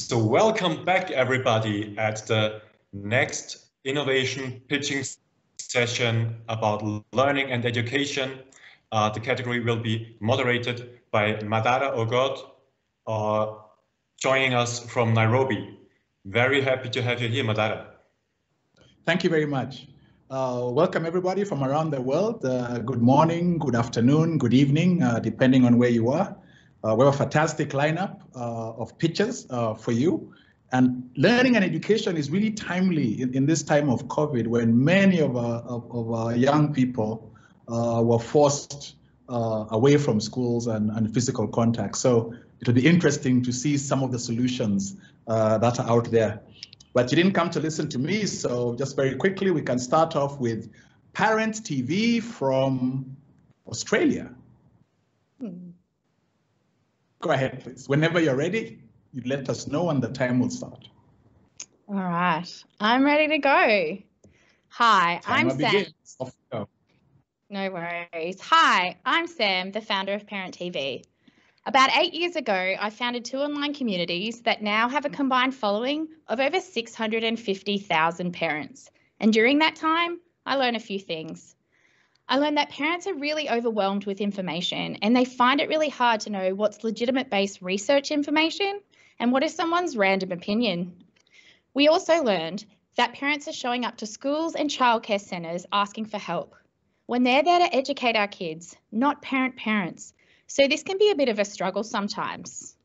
So welcome back, everybody, at the next innovation pitching session about learning and education. The category will be moderated by Madara Ogot, joining us from Nairobi. Very happy to have you here, Madara. Thank you very much. Welcome everybody from around the world. Good morning, good afternoon, good evening, depending on where you are. We have a fantastic lineup of pitches for you. And learning and education is really timely in this time of COVID, when many of our young people were forced away from schools and physical contact. So it'll be interesting to see some of the solutions that are out there. But you didn't come to listen to me, so just very quickly, we can start off with ParentTV from Australia. Go ahead, please. Whenever you're ready, you let us know and the time will start. All right, I'm ready to go. Hi, I'm Sam. No worries. Hi, I'm Sam, the founder of ParentTV. About 8 years ago, I founded 2 online communities that now have a combined following of over 650,000 parents. And during that time, I learned a few things. I learned that parents are really overwhelmed with information and they find it really hard to know what's legitimate-based research information and what is someone's random opinion. We also learned that parents are showing up to schools and childcare centres asking for help when they're there to educate our kids, not parents. So this can be a bit of a struggle sometimes.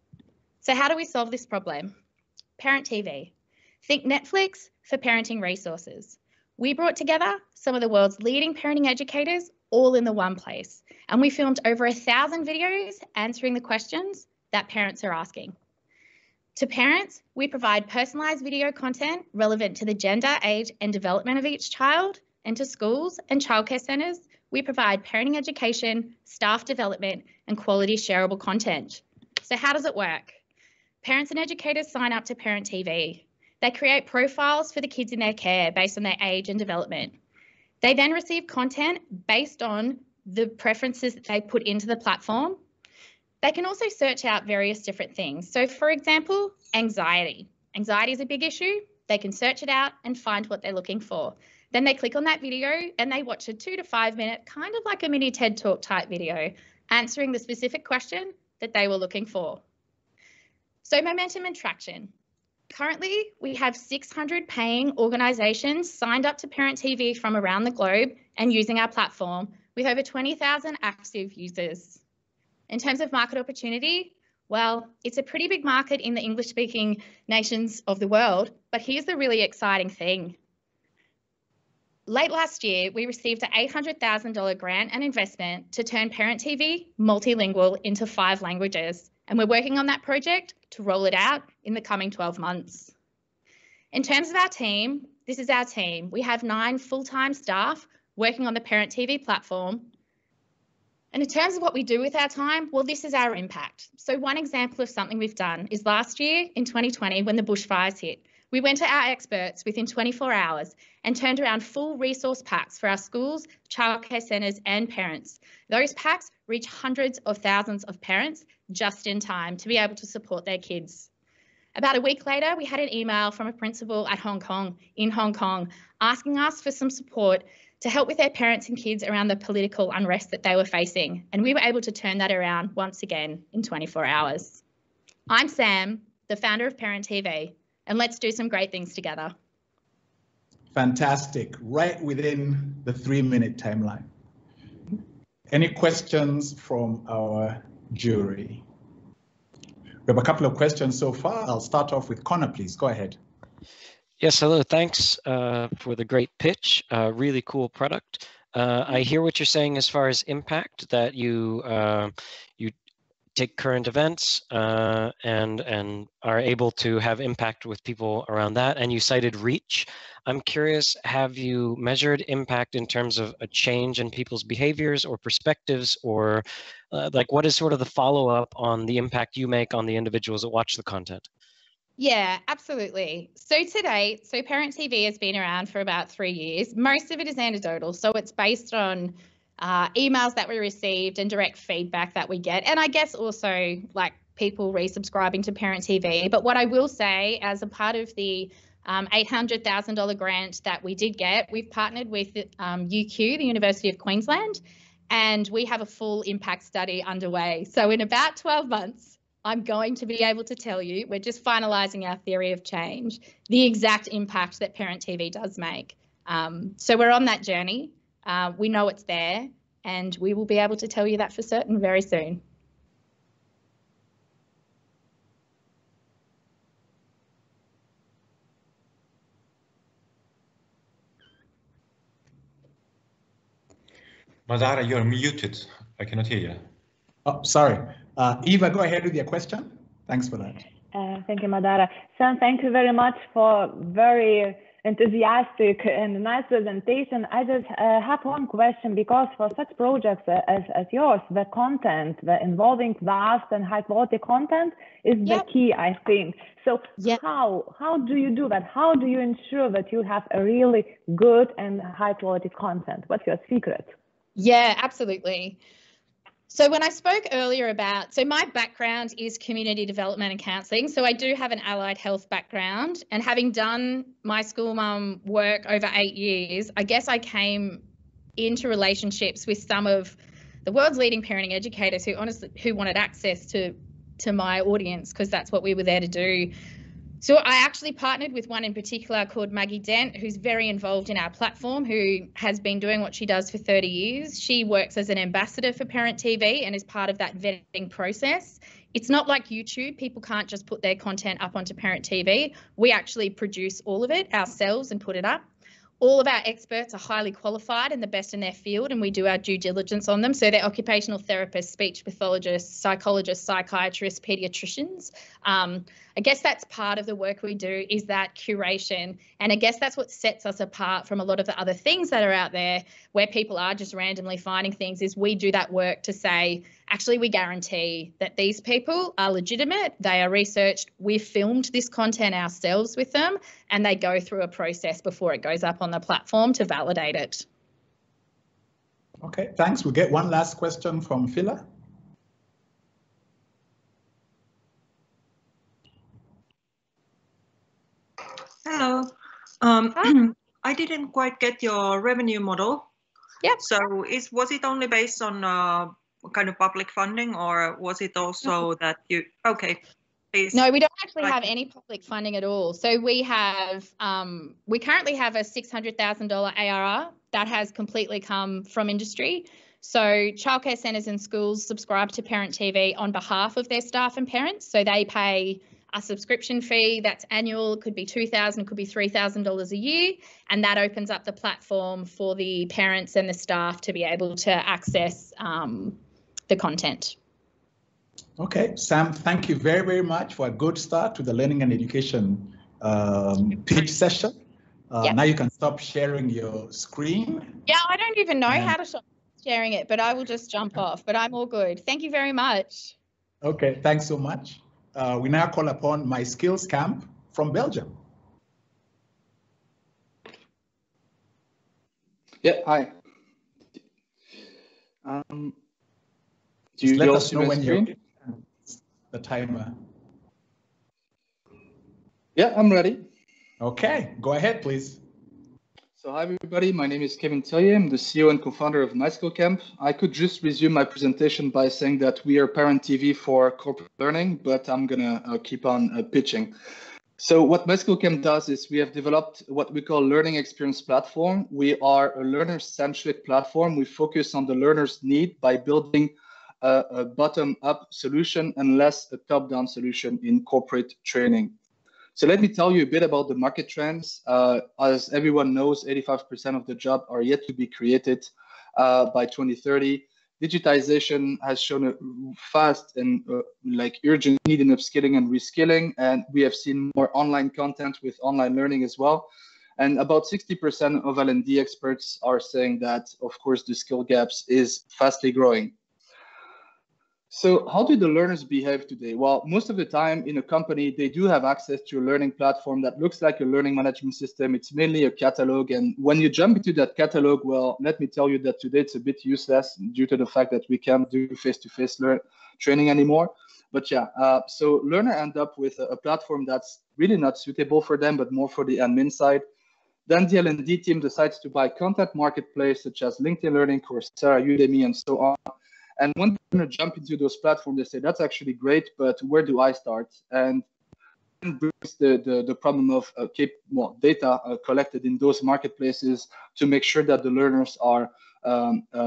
So how do we solve this problem? ParentTV. Think Netflix for parenting resources. We brought together some of the world's leading parenting educators all in the one place, and we filmed over 1,000 videos answering the questions that parents are asking. To parents, we provide personalised video content relevant to the gender, age and development of each child, and to schools and childcare centres, we provide parenting education, staff development and quality shareable content. So how does it work? Parents and educators sign up to ParentTV. They create profiles for the kids in their care based on their age and development. They then receive content based on the preferences that they put into the platform. They can also search out various different things. So for example, anxiety. Anxiety is a big issue. They can search it out and find what they're looking for. Then they click on that video and they watch a 2 to 5 minute, kind of like a mini TED Talk type video, answering the specific question that they were looking for. So momentum and traction. Currently, we have 600 paying organisations signed up to ParentTV from around the globe and using our platform with over 20,000 active users. In terms of market opportunity, well, it's a pretty big market in the English-speaking nations of the world, but here's the really exciting thing. Late last year, we received an $800,000 grant and investment to turn ParentTV multilingual into 5 languages, and we're working on that project to roll it out in the coming 12 months. In terms of our team, this is our team. We have 9 full-time staff working on the ParentTV platform. And in terms of what we do with our time, well, this is our impact. So one example of something we've done is last year in 2020, when the bushfires hit, we went to our experts within 24 hours and turned around full resource packs for our schools, childcare centres and parents. Those packs reach hundreds of thousands of parents just in time to be able to support their kids. About a week later, we had an email from a principal at Hong Kong, asking us for some support to help with their parents and kids around the political unrest that they were facing. And we were able to turn that around once again in 24 hours. I'm Sam, the founder of ParentTV. And let's do some great things together. Fantastic, right within the 3-minute timeline. Any questions from our jury? We have a couple of questions so far. I'll start off with Connor, please. Go ahead. Yes, hello. Thanks for the great pitch. Really cool product. I hear what you're saying as far as impact, that you take current events and are able to have impact with people around that. And you cited reach. I'm curious, have you measured impact in terms of a change in people's behaviors or perspectives, or like what is sort of the follow-up on the impact you make on the individuals that watch the content? Yeah, absolutely. So today, ParentTV has been around for about 3 years. Most of it is anecdotal. So it's based on emails that we received and direct feedback that we get. And I guess also like people resubscribing to ParentTV. But what I will say, as a part of the $800,000 grant that we did get, we've partnered with UQ, the University of Queensland, and we have a full impact study underway. So in about 12 months, I'm going to be able to tell you, we're just finalising our theory of change, the exact impact that ParentTV does make. So we're on that journey. We know it's there, and we will be able to tell you that for certain very soon. Madara, you're muted. I cannot hear you. Oh, sorry. Eva, go ahead with your question. Thanks for that. Thank you, Madara. Sam, thank you very much for very enthusiastic and nice presentation. I just have one question, because for such projects as yours, the content, the involving vast and high quality content is the key, I think. So how do you do that? How do you ensure that you have a really good and high quality content? What's your secret? Yeah, absolutely. So when I spoke earlier about, so my background is community development and counselling. So I do have an allied health background, and having done my school mum work over 8 years, I guess I came into relationships with some of the world's leading parenting educators who wanted access to my audience, because that's what we were there to do. So I actually partnered with one in particular called Maggie Dent, who's very involved in our platform, who has been doing what she does for 30 years. She works as an ambassador for ParentTV and is part of that vetting process. It's not like YouTube. People can't just put their content up onto ParentTV. We actually produce all of it ourselves and put it up. All of our experts are highly qualified and the best in their field, and we do our due diligence on them. So they're occupational therapists, speech pathologists, psychologists, psychiatrists, pediatricians. I guess that's part of the work we do, is that curation. And I guess that's what sets us apart from a lot of the other things that are out there where people are just randomly finding things, is we do that work to say, actually, we guarantee that these people are legitimate, they are researched, we've filmed this content ourselves with them, and they go through a process before it goes up on the platform to validate it. Okay, thanks. We'll get one last question from Phila. Hello. I didn't quite get your revenue model. Yeah. So was it only based on kind of public funding, or was it also that you, okay, please. No, we don't actually have any public funding at all. So we have, we currently have a $600,000 ARR that has completely come from industry. So childcare centres and schools subscribe to ParentTV on behalf of their staff and parents. So they pay a subscription fee that's annual. It could be $2,000, it could be $3,000 a year, and that opens up the platform for the parents and the staff to be able to access the content. Okay, Sam, thank you very, very much for a good start to the learning and education pitch session. Now you can stop sharing your screen. Yeah, I don't even know how to stop sharing it, but I will just jump off, but I'm all good. Thank you very much. Okay, thanks so much. We now call upon MySkillCamp from Belgium. Yeah, hi. Do you let all us see know my when screen? you're the timer. Yeah, I'm ready. Okay, go ahead, please. So hi, everybody. My name is Kevin Tellier. I'm the CEO and co-founder of MySkillCamp. I could just resume my presentation by saying that we are ParentTV for corporate learning, but I'm going to keep on pitching. So what MySkillCamp does is we have developed what we call learning experience platform. We are a learner-centric platform. We focus on the learner's need by building a bottom-up solution and less a top-down solution in corporate training. So let me tell you a bit about the market trends. As everyone knows, 85% of the jobs are yet to be created by 2030. Digitization has shown a fast and urgent need in upskilling and reskilling, and we have seen more online content with online learning as well. And about 60% of L&D experts are saying that, of course, the skill gaps is fastly growing. So how do the learners behave today? Well, most of the time in a company, they do have access to a learning platform that looks like a learning management system. It's mainly a catalog. And when you jump into that catalog, well, let me tell you that today it's a bit useless due to the fact that we can't do face-to-face training anymore. But yeah, so learner end up with a platform that's really not suitable for them, but more for the admin side. Then the L&D team decides to buy content marketplace such as LinkedIn Learning, Coursera, Udemy, and so on. And when they're going to jump into those platforms, they say, that's actually great, but where do I start? And brings the problem of data collected in those marketplaces to make sure that the learners are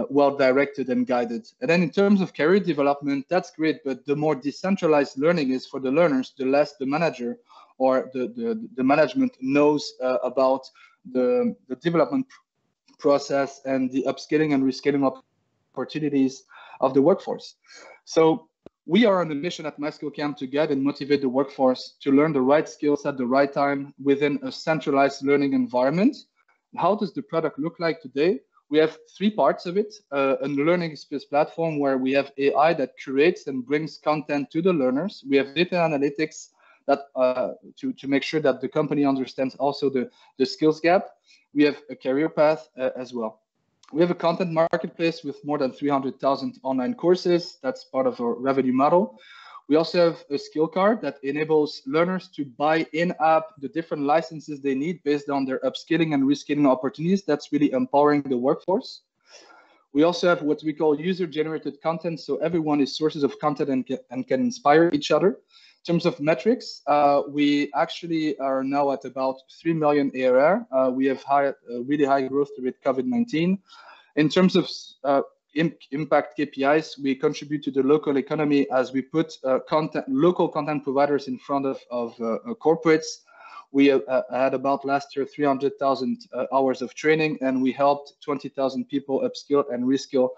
well directed and guided. And then in terms of career development, that's great, but the more decentralized learning is for the learners, the less the manager or the management knows about the development process and the upskilling and reskilling opportunities of the workforce. So we are on a mission at MySkillCamp to guide and motivate the workforce to learn the right skills at the right time within a centralized learning environment. How does the product look like today? We have three parts of it. A learning space platform where we have AI that curates and brings content to the learners. We have data analytics that to make sure that the company understands also the skills gap. We have a career path as well. We have a content marketplace with more than 300,000 online courses. That's part of our revenue model. We also have a skill card that enables learners to buy in-app the different licenses they need based on their upskilling and reskilling opportunities. That's really empowering the workforce. We also have what we call user-generated content. So everyone is sources of content and can inspire each other. In terms of metrics, we actually are now at about 3 million ARR. We have really high growth with COVID-19. In terms of impact KPIs, we contribute to the local economy as we put local content providers in front of corporates. We had about last year 300,000 hours of training, and we helped 20,000 people upskill and reskill.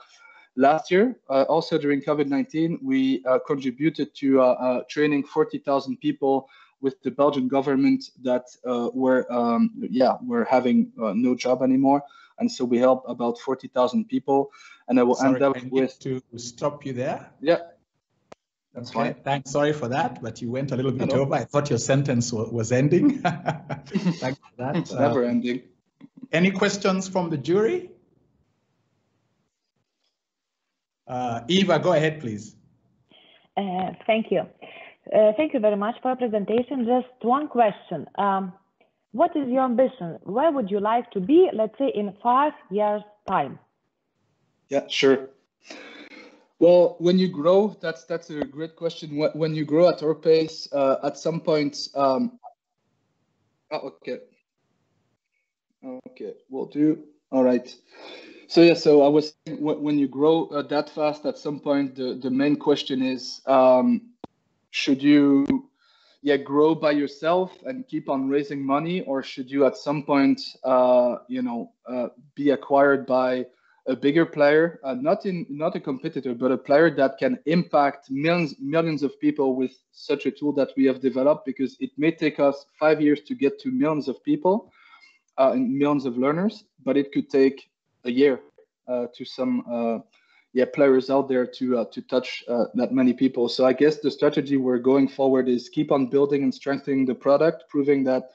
Last year, also during COVID-19, we contributed to training 40,000 people with the Belgian government that were having no job anymore. And so we helped about 40,000 people. And I will end up with to stop you there. Yeah, that's fine. Thanks. Sorry for that, but you went a little bit over. I thought your sentence was ending. Thanks for that. It's never ending. Any questions from the jury? Eva, go ahead, please. Thank you. Thank you very much for your presentation. Just one question. What is your ambition? Where would you like to be, let's say, in 5 years' time? Yeah, sure. Well, when you grow, that's a great question. When you grow at our pace, at some point, okay, we'll do. All right. So yeah, so I was saying, when you grow that fast, at some point, the main question is, should you grow by yourself and keep on raising money, or should you at some point, be acquired by a bigger player, not a competitor, but a player that can impact millions of people with such a tool that we have developed, because it may take us 5 years to get to millions of people and millions of learners, but it could take a year to some players out there to touch that many people. So I guess the strategy we're going forward is keep on building and strengthening the product, proving that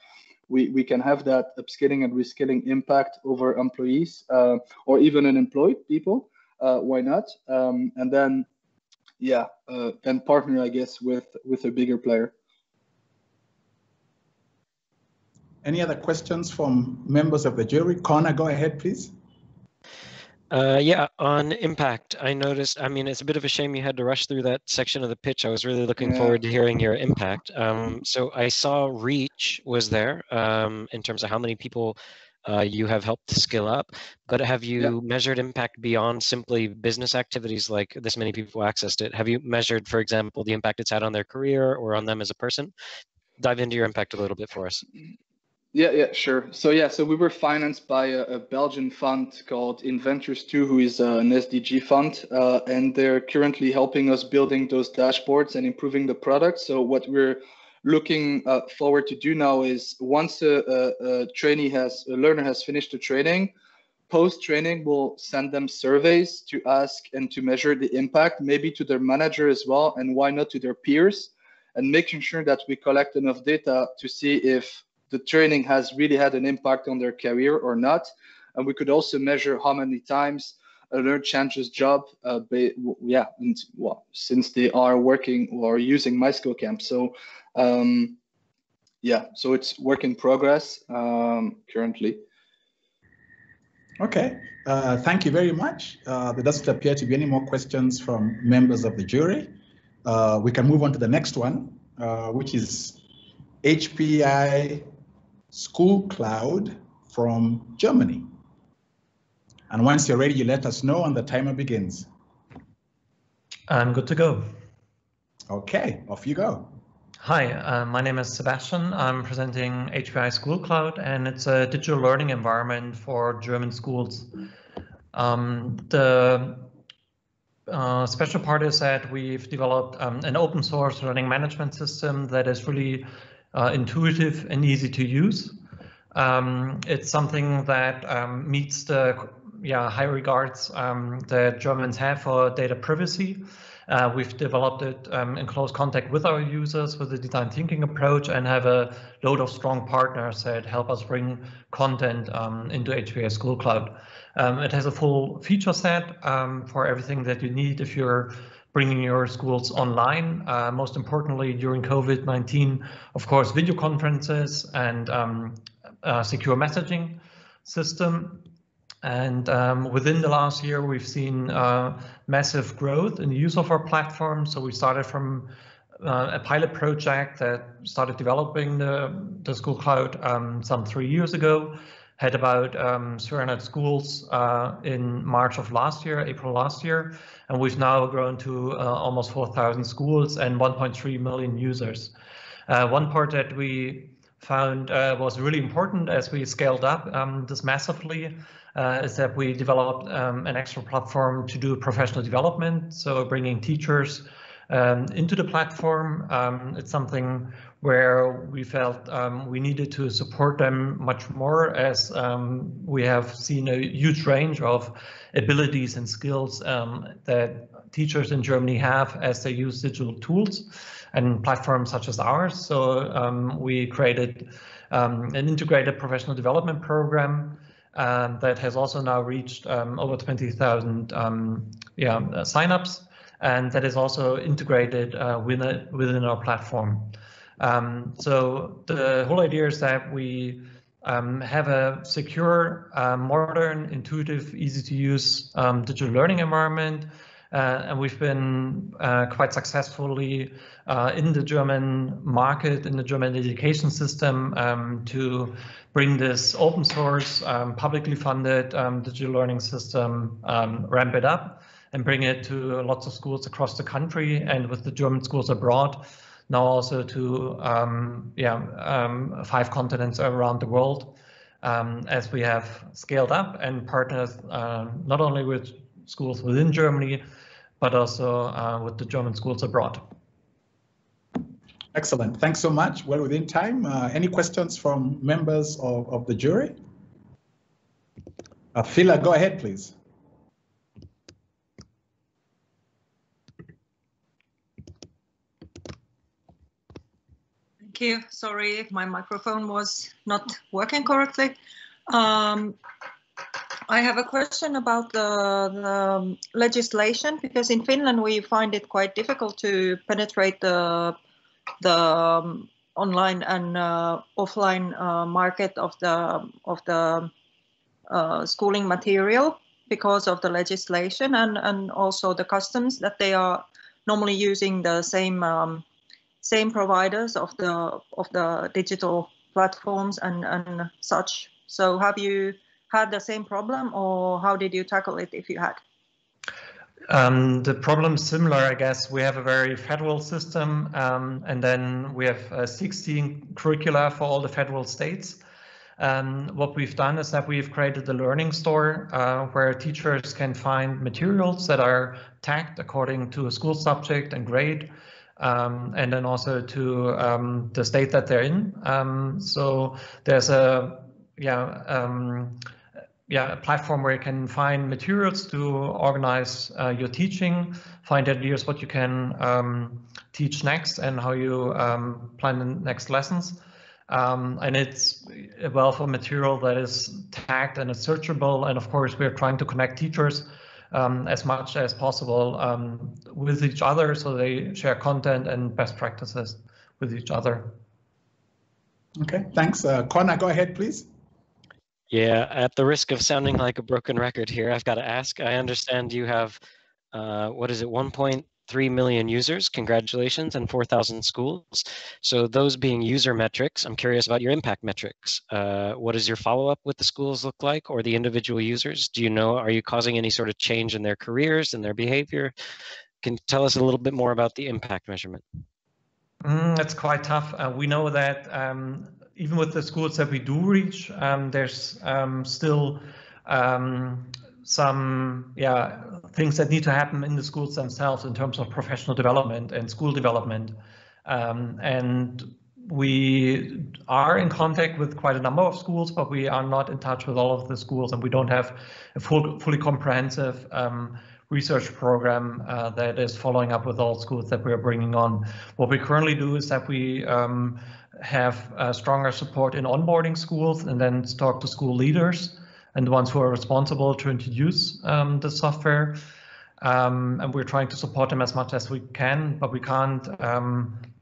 we can have that upskilling and reskilling impact over employees or even unemployed people. Why not? And then, then partner, I guess, with a bigger player. Any other questions from members of the jury? Connor, go ahead, please. Yeah, on impact, I noticed, I mean, it's a bit of a shame you had to rush through that section of the pitch. I was really looking forward to hearing your impact. So I saw reach was there in terms of how many people you have helped to skill up, but have you measured impact beyond simply business activities like this many people accessed it? Have you measured, for example, the impact it's had on their career or on them as a person? Dive into your impact a little bit for us. Yeah, sure. So we were financed by a Belgian fund called Inventors 2, who is an SDG fund, and they're currently helping us building those dashboards and improving the product. So what we're looking forward to do now is once a learner has finished the training, post-training, we'll send them surveys to ask and to measure the impact, maybe to their manager as well, and why not to their peers, and making sure that we collect enough data to see if the training has really had an impact on their career or not. And we could also measure how many times alert changes job. Yeah, and well, since they are working or using MySkillCamp, so yeah, so it's work in progress currently. Okay, thank you very much. There doesn't appear to be any more questions from members of the jury. We can move on to the next one, which is HPICloud from Germany. And once you're ready, you let us know and the timer begins. I'm good to go. Okay, off you go. Hi, my name is Sebastian. I'm presenting HPICloud, and it's a digital learning environment for German schools. The special part is that we've developed an open source learning management system that is really intuitive and easy to use. It's something that meets the high regards that Germans have for data privacy. We've developed it in close contact with our users with a design thinking approach, and have a load of strong partners that help us bring content into HPICloud. It has a full feature set for everything that you need if you're bringing your schools online. Most importantly, during COVID-19, of course, video conferences and secure messaging system. And within the last year, we've seen massive growth in the use of our platform. So we started from a pilot project that started developing the School Cloud some 3 years ago, had about 300 schools in March of last year, April last year, and we've now grown to almost 4,000 schools and 1.3 million users. One part that we found was really important as we scaled up this massively is that we developed an extra platform to do professional development. So bringing teachers into the platform. It's something where we felt we needed to support them much more, as we have seen a huge range of abilities and skills that teachers in Germany have as they use digital tools and platforms such as ours. So we created an integrated professional development program that has also now reached over 20,000 signups, and that is also integrated within our platform. So the whole idea is that we have a secure, modern, intuitive, easy to use digital learning environment. And we've been quite successfully in the German market, in the German education system, to bring this open source, publicly funded digital learning system, ramp it up and bring it to lots of schools across the country, and with the German schools abroad, now also to 5 continents around the world, as we have scaled up and partnered not only with schools within Germany, but also with the German schools abroad. Excellent. Thanks so much. Well within time. Any questions from members of the jury? Phila, go ahead, please. Thank you. Sorry if my microphone was not working correctly. I have a question about the legislation, because in Finland we find it quite difficult to penetrate the online and offline market of the schooling material because of the legislation and also the customs that they are normally using the same providers of the digital platforms and such. So have you had the same problem, or how did you tackle it if you had? The problem is similar, I guess. We have a very federal system, and then we have 16 curricula for all the federal states. What we've done is that we've created a learning store where teachers can find materials that are tagged according to a school subject and grade, and then also to the state that they're in. So there's a platform where you can find materials to organize your teaching, find ideas what you can teach next and how you plan the next lessons. And it's a wealth of material that is tagged and is searchable. And of course, we're trying to connect teachers as much as possible with each other, so they share content and best practices with each other. Okay, thanks. Connor, go ahead, please. Yeah, at the risk of sounding like a broken record here, I've got to ask, I understand you have, what is it, 1.3 million users, congratulations, and 4,000 schools. So those being user metrics, I'm curious about your impact metrics. What does your follow-up with the schools look like, or the individual users? Do you know, are you causing any sort of change in their careers and their behavior? Can you tell us a little bit more about the impact measurement? It's quite tough. We know that even with the schools that we do reach, there's still some things that need to happen in the schools themselves in terms of professional development and school development. And we are in contact with quite a number of schools, but we are not in touch with all of the schools, and we don't have a fully comprehensive research program that is following up with all schools that we are bringing on. What we currently do is that we have stronger support in onboarding schools, and then talk to school leaders and the ones who are responsible to introduce the software. And we're trying to support them as much as we can, but we can't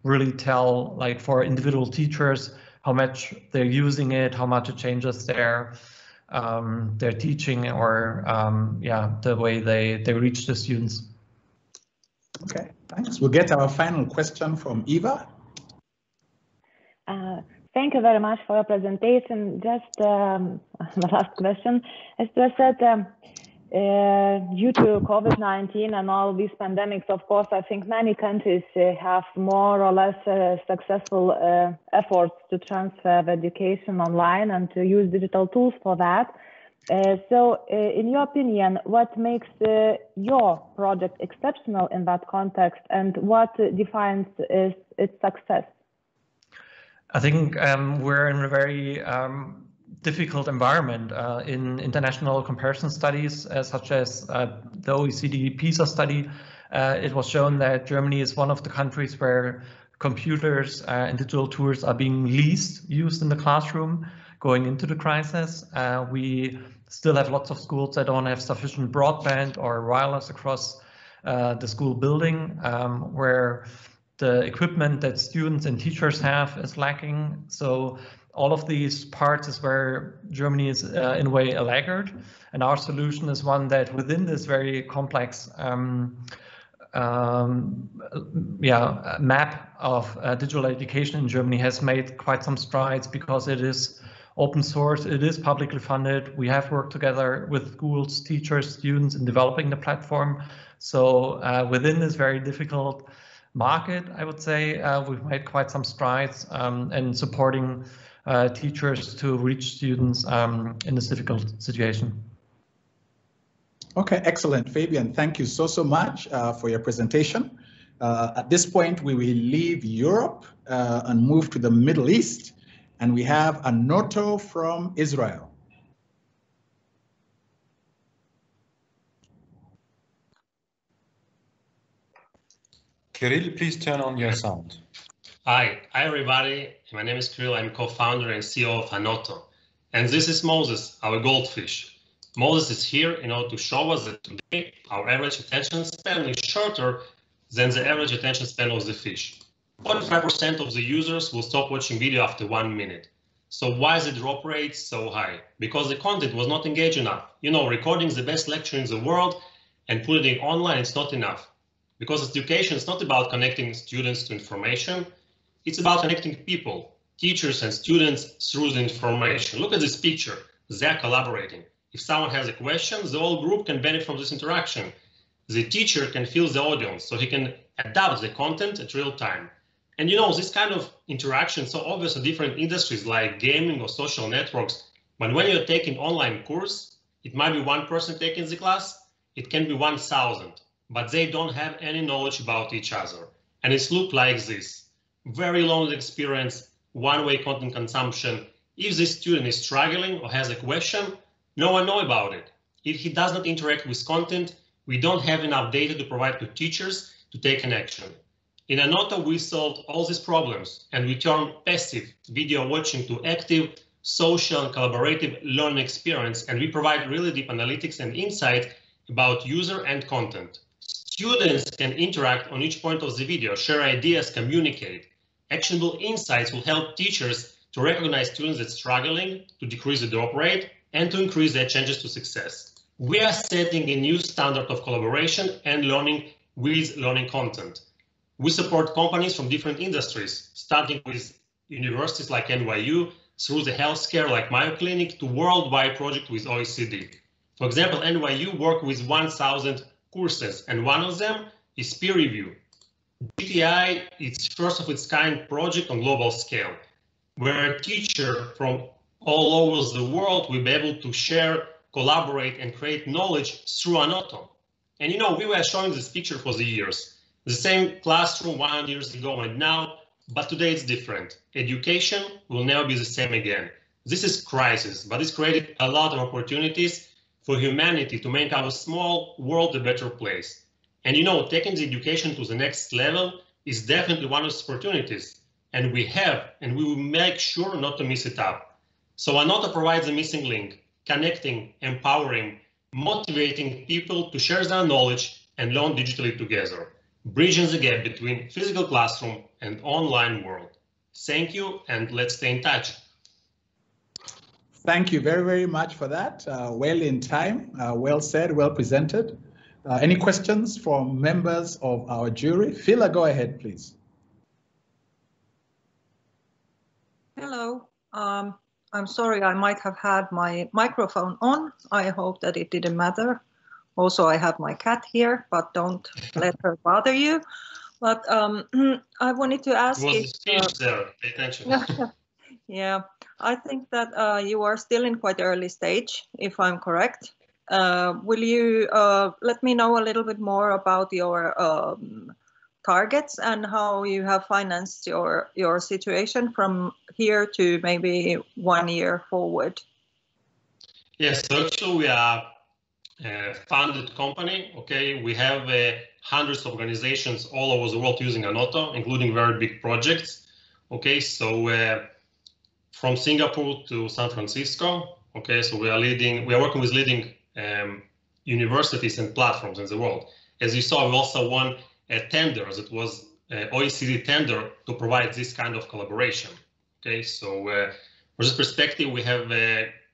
really tell, like, for individual teachers how much they're using it, how much it changes their teaching, or the way they reach the students. Okay, thanks. We'll get our final question from Eva. Thank you very much for your presentation. Just the last question. As you said, due to COVID-19 and all these pandemics, of course, I think many countries have more or less successful efforts to transfer the education online and to use digital tools for that. So in your opinion, what makes your project exceptional in that context, and what defines its success? I think we're in a very difficult environment. In international comparison studies, such as the OECD PISA study, it was shown that Germany is one of the countries where computers and digital tools are being least used in the classroom going into the crisis. We still have lots of schools that don't have sufficient broadband or wireless across the school building, where the equipment that students and teachers have is lacking. So all of these parts is where Germany is in a way a laggard, and our solution is one that within this very complex map of digital education in Germany has made quite some strides, because it is open source, it is publicly funded. We have worked together with schools, teachers, students in developing the platform. So within this very difficult market, I would say we've made quite some strides in supporting teachers to reach students in this difficult situation. Okay, excellent, Fabian. Thank you so much for your presentation. At this point, we will leave Europe and move to the Middle East, and we have Annoto from Israel. Kirill, please turn on your sound. Hi everybody. My name is Kirill. I'm co-founder and CEO of Annoto. And this is Moses, our goldfish. Moses is here in order to show us that today our average attention span is shorter than the average attention span of the fish. 45% of the users will stop watching video after 1 minute. So why is the drop rate so high? Because the content was not engaged enough. You know, recording the best lecture in the world and putting it online, it's not enough. Because education is not about connecting students to information, it's about connecting people, teachers and students through the information. Look at this picture, they're collaborating. If someone has a question, the whole group can benefit from this interaction. The teacher can feel the audience, so he can adapt the content at real time. And you know, this kind of interaction is so obvious in different industries like gaming or social networks. But when you're taking online course, it might be one person taking the class, it can be 1,000. But they don't have any knowledge about each other. And it's looked like this. Very lonely experience, one-way content consumption. If this student is struggling or has a question, no one knows about it. If he does not interact with content, we don't have enough data to provide to teachers to take an action. In Annoto, we solved all these problems, and we turned passive video watching to active, social and collaborative learning experience, and we provide really deep analytics and insight about user and content. Students can interact on each point of the video, share ideas, communicate. Actionable insights will help teachers to recognize students that are struggling, to decrease the drop rate, and to increase their chances to success. We are setting a new standard of collaboration and learning with learning content. We support companies from different industries, starting with universities like NYU, through the healthcare like Mayo Clinic, to worldwide project with OECD. For example, NYU worked with 1,000 courses, and one of them is peer review. GTI is first of its kind project on global scale, where a teacher from all over the world will be able to share, collaborate, and create knowledge through Annoto. And you know, we were showing this picture for the years. The same classroom 100 years ago and now, but today it's different. Education will never be the same again. This is crisis, but it's created a lot of opportunities for humanity to make our small world a better place. And you know, taking the education to the next level is definitely one of the opportunities. And we will make sure not to miss it up. So Annoto provides a missing link, connecting, empowering, motivating people to share their knowledge and learn digitally together, bridging the gap between physical classroom and online world. Thank you, and let's stay in touch. Thank you very, very much for that. Well in time, well said, well presented. Any questions from members of our jury? Phila, go ahead, please. Hello. I'm sorry, I might have had my microphone on. I hope that it didn't matter. Also, I have my cat here, but don't let her bother you. But I wanted to ask if... speech there, pay attention. Yeah, I think that you are still in quite early stage, if I'm correct. Will you let me know a little bit more about your targets and how you have financed your situation from here to maybe 1 year forward? Yes, so actually we are a funded company. Okay, we have hundreds of organizations all over the world using Annoto, including very big projects. Okay, so from Singapore to San Francisco. Okay, so we are working with leading universities and platforms in the world. As you saw, we also won a tender, that was OECD tender, to provide this kind of collaboration. Okay, so from this perspective, we have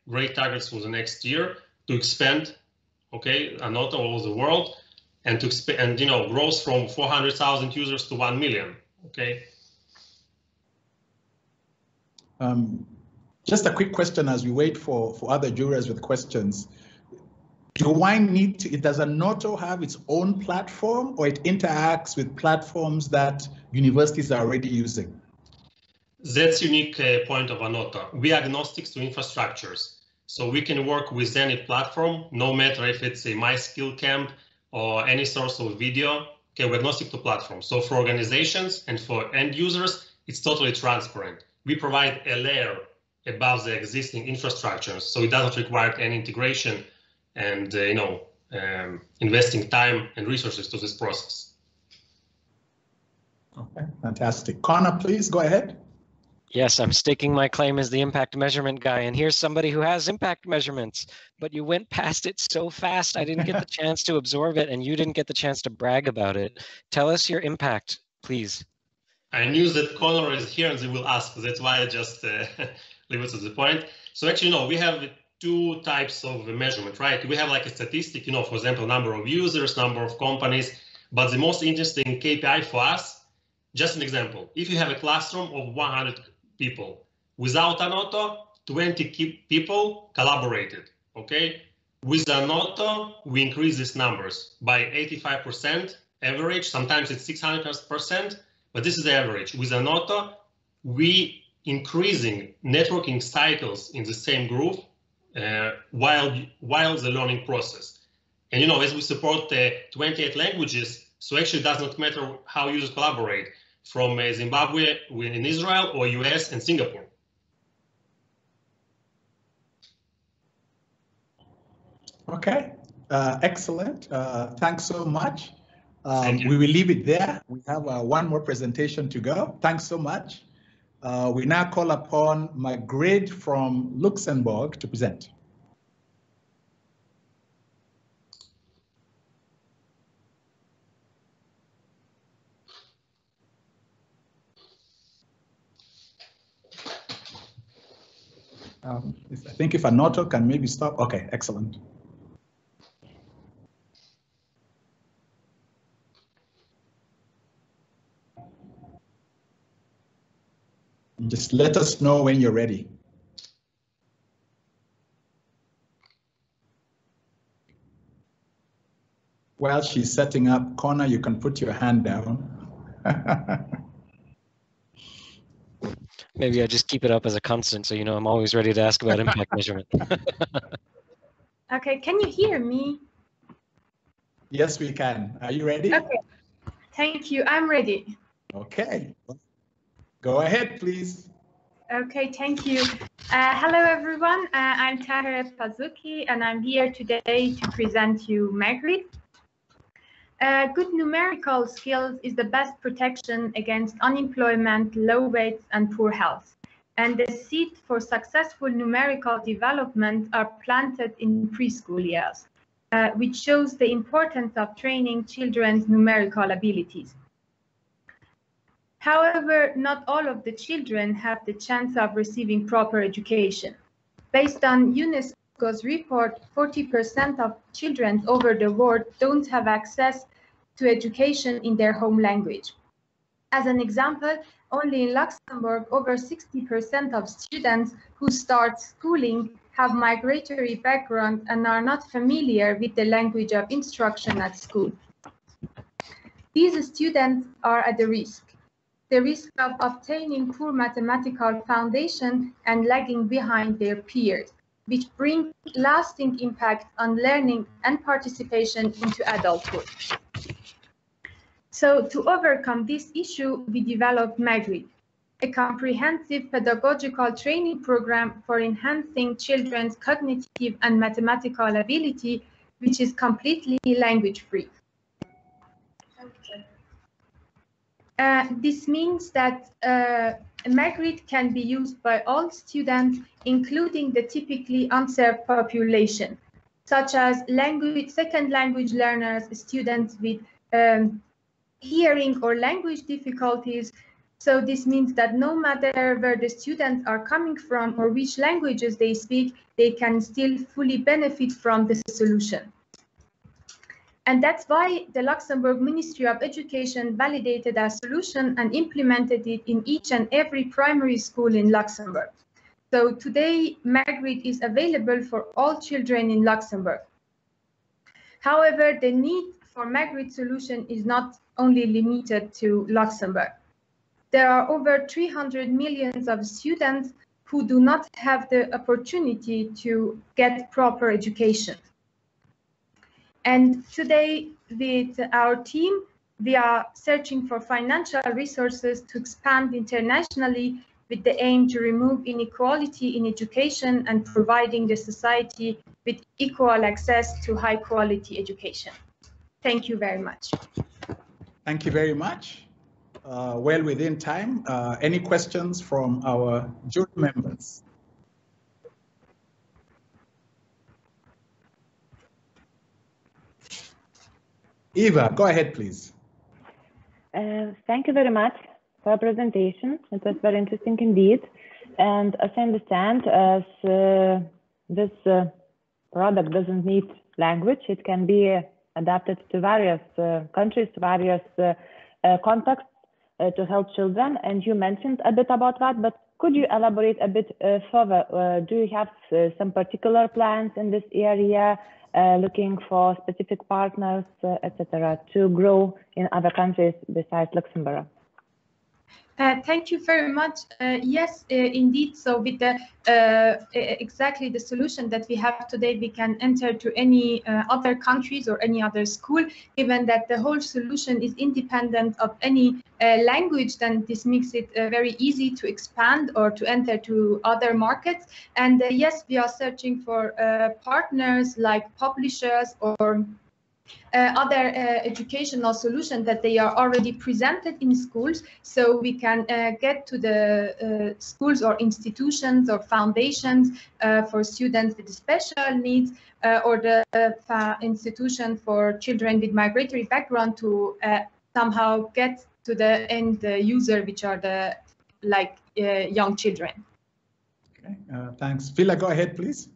great targets for the next year to expand, okay, Annoto all over the world, and to expand, growth from 400,000 users to 1 million. Okay. Just a quick question as we wait for other jurors with questions. Does Annoto have its own platform, or it interacts with platforms that universities are already using? That's a unique point of Annoto. We are agnostic to infrastructures. So we can work with any platform, no matter if it's a MySkillCamp or any source of video. Okay, we're agnostic to platforms. So for organizations and for end users, it's totally transparent. We provide a layer above the existing infrastructures, so it doesn't require any integration and investing time and resources to this process. Okay, fantastic. Connor, please go ahead. Yes, I'm staking my claim as the impact measurement guy, and here's somebody who has impact measurements, but you went past it so fast I didn't get the chance to absorb it, and you didn't get the chance to brag about it. Tell us your impact, please. I knew that Connor is here and they will ask, that's why I just leave it to the point. So actually, we have two types of measurement, right? We have like a statistic, for example, number of users, number of companies, but the most interesting KPI for us, just an example, if you have a classroom of 100 people, without Annoto, 20 people collaborated, okay? With Annoto, we increase these numbers by 85% average, sometimes it's 600%, but this is the average. With Annoto, we increasing networking cycles in the same group while the learning process. And as we support 28 languages, so actually it does not matter how users collaborate from Zimbabwe, in Israel, or US and Singapore. Okay, excellent. Thanks so much. We will leave it there. We have one more presentation to go. Thanks so much. We now call upon Magrid from Luxembourg to present. I think if Annoto can maybe stop. Okay, excellent. Just let us know when you're ready. While she's setting up, Connor, you can put your hand down. Maybe I just keep it up as a constant, so you know I'm always ready to ask about impact measurement. Okay, can you hear me? Yes, we can. Are you ready? Okay, thank you. I'm ready. Okay, go ahead, please. Okay, thank you. Hello, everyone. I'm Tahira Pazuki, and I'm here today to present you Magrid. Good numerical skills is the best protection against unemployment, low weights, and poor health. And the seed for successful numerical development are planted in preschool years, which shows the importance of training children's numerical abilities. However, not all of the children have the chance of receiving proper education. Based on UNESCO's report, 40% of children over the world don't have access to education in their home language. As an example, only in Luxembourg, over 60% of students who start schooling have migratory background and are not familiar with the language of instruction at school. These students are at the risk of obtaining poor mathematical foundation and lagging behind their peers, which bring lasting impact on learning and participation into adulthood. So to overcome this issue, we developed Magrid, a comprehensive pedagogical training program for enhancing children's cognitive and mathematical ability, which is completely language-free. This means that Magrid can be used by all students, including the typically unserved population, such as second language learners, students with hearing or language difficulties. So this means that no matter where the students are coming from or which languages they speak, they can still fully benefit from the solution. And that's why the Luxembourg Ministry of Education validated our solution and implemented it in each and every primary school in Luxembourg. So today, Magrid is available for all children in Luxembourg. However, the need for Magrid solution is not only limited to Luxembourg. There are over 300 million of students who do not have the opportunity to get proper education. And today, with our team, we are searching for financial resources to expand internationally with the aim to remove inequality in education and providing the society with equal access to high-quality education. Thank you very much. Thank you very much. Well within time. Any questions from our jury members? Eva, go ahead, please. Thank you very much for your presentation. It was very interesting indeed. And as I understand, as this product doesn't need language, it can be adapted to various countries, various contexts to help children. And you mentioned a bit about that, but could you elaborate a bit further? Do you have some particular plans in this area, looking for specific partners, etc., to grow in other countries besides Luxembourg? Thank you very much. Yes, indeed. So with the exactly the solution that we have today, we can enter to any other countries or any other school, given that the whole solution is independent of any language. Then this makes it very easy to expand or to enter to other markets. And yes, we are searching for partners like publishers or other educational solutions that they are already presented in schools, so we can get to the schools or institutions or foundations for students with special needs or the institution for children with migratory background to somehow get to the end user, which are the young children. Okay, thanks. Phila, go ahead, please.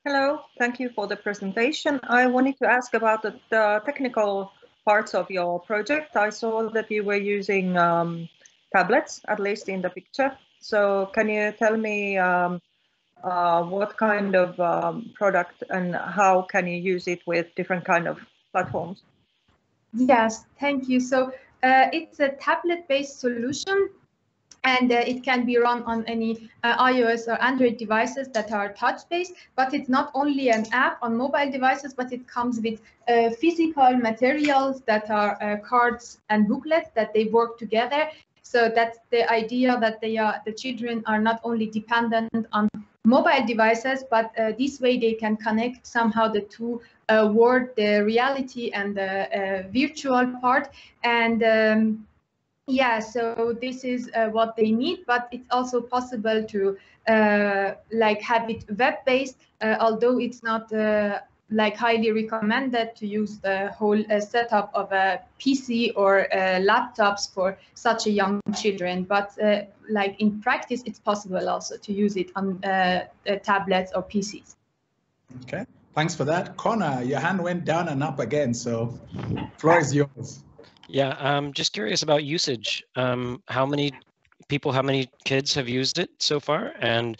Hello, thank you for the presentation. I wanted to ask about the technical parts of your project. I saw that you were using tablets, at least in the picture. So can you tell me what kind of product and how can you use it with different kind of platforms? Yes, thank you. So it's a tablet-based solution, and it can be run on any iOS or Android devices that are touch-based, but it's not only an app on mobile devices, but it comes with physical materials that are cards and booklets that they work together. So that's the idea that the children are not only dependent on mobile devices, but this way they can connect somehow the two world, the reality and the virtual part. And yeah, so this is what they need, but it's also possible to like have it web-based, although it's not like highly recommended to use the whole setup of a PC or laptops for such a young children. But like in practice, it's possible also to use it on tablets or PCs. Okay, thanks for that. Connor, your hand went down and up again, so floor is yours. Yeah, I'm just curious about usage. How many kids have used it so far? And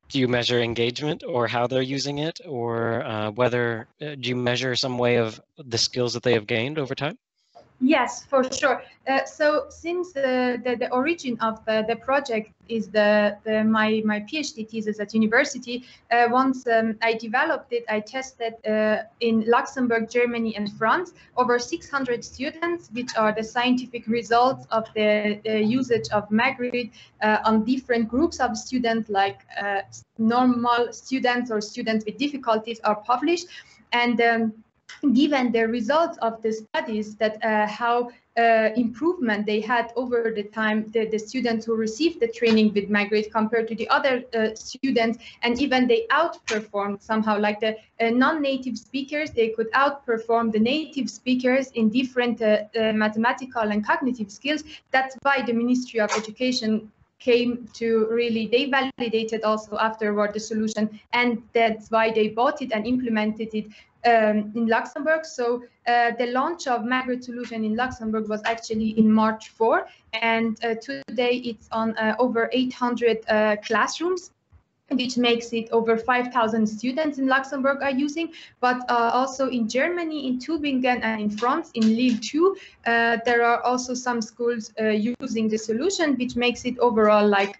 do you measure engagement or how they're using it, or whether do you measure some way of the skills that they have gained over time? Yes, for sure. So since the origin of the project is my PhD thesis at university, once I developed it, I tested in Luxembourg, Germany, and France over 600 students, which are the scientific results of the usage of Magrid on different groups of students, like normal students or students with difficulties, are published. And given the results of the studies, that how improvement they had over the time, the students who received the training with Magrid compared to the other students, and even they outperformed somehow, like the non-native speakers, they could outperform the native speakers in different mathematical and cognitive skills. That's why the Ministry of Education came to really, they validated also afterward the solution, and that's why they bought it and implemented it in Luxembourg. So the launch of Magrid solution in Luxembourg was actually in March 4, and today it's on over 800 classrooms, which makes it over 5,000 students in Luxembourg are using, but also in Germany, in Tübingen, and in France, in Lille too. There are also some schools using the solution, which makes it overall like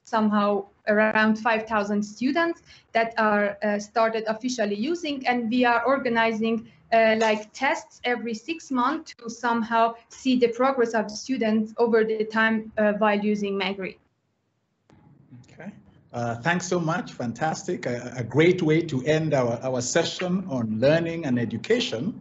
somehow around 5,000 students that are started officially using, and we are organizing like tests every 6 months to somehow see the progress of students over the time while using Magrid. Okay. Thanks so much. Fantastic. A great way to end our session on learning and education.